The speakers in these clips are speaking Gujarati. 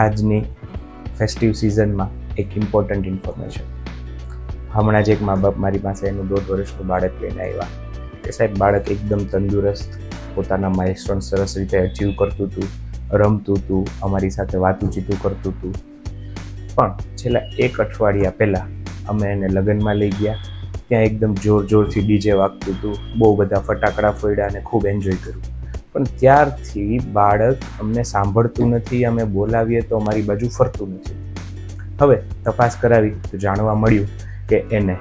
આજની ફેસ્ટિવ સિઝનમાં એક ઇમ્પોર્ટન્ટ ઇન્ફોર્મેશન. હમણાં જ એક મા બાપ મારી પાસે એનું 1.5 વર્ષનું બાળક લઈને આવ્યા કે સાહેબ બાળક એકદમ તંદુરસ્ત, પોતાના માઇલસ્ટોન સરસ રીતે અચીવ કરતું હતું, રમતું હતું, અમારી સાથે વાતુચીતું કરતું હતું. પણ છેલ્લા 1 અઠવાડિયા પહેલાં અમે એને લગ્નમાં લઈ ગયા. ત્યાં એકદમ જોરથી ડીજે વાગતું હતું, બહુ બધા ફટાકડા ફોડ્યા અને ખૂબ એન્જોય કર્યું. પણ ત્યારથી બાળક અમને સાંભળતું નથી, અમે બોલાવીએ તો અમારી બાજુ ફરતું નથી. હવે તપાસ કરાવી તો જાણવા મળ્યું કે એને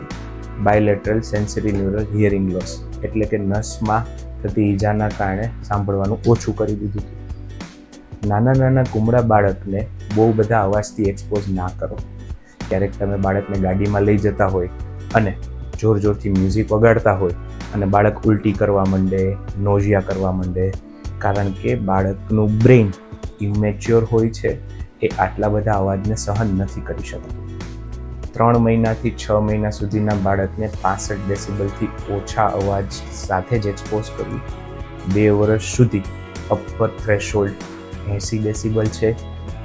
bilateral sensory neural hearing loss એટલે કે નસમાં થતી ઈજાના કારણે સાંભળવાનું ઓછું કરી દીધું હતું. નાના કુમળા બાળકને બહુ બધા અવાજથી એક્સપોઝ ના કરો. ક્યારેક તમે બાળકને ગાડીમાં લઈ જતા હોય અને જોરથી મ્યુઝિક વગાડતા હોય અને બાળક ઉલટી કરવા માંડે, નોઝિયા કરવા માંડે, કારણ કે બાળકનું બ્રેઇન ઇમેચ્યોર હોય છે, એ આટલા બધા અવાજને સહન નથી કરી શકતું. 3 મહિનાથી 6 મહિના સુધીના બાળકને 65 ડેસિબલથી ઓછા અવાજ સાથે જ એક્સપોઝ કરવું. 2 વર્ષ સુધી અપર થ્રેશોલ્ડ 80 ડેસિબલ છે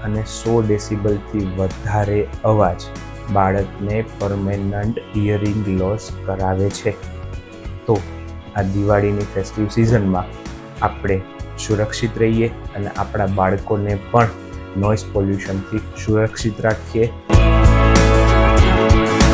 અને 100 ડેસિબલથી વધારે અવાજ બાળકને પરમેનન્ટ હિયરિંગ લોસ કરાવે છે. તો આ દિવાળીની ફેસ્ટિવ સિઝનમાં આપણે સુરક્ષિત રહીએ અને આપણા બાળકોને પણ નોઇઝ પોલ્યુશનથી સુરક્ષિત રાખીએ.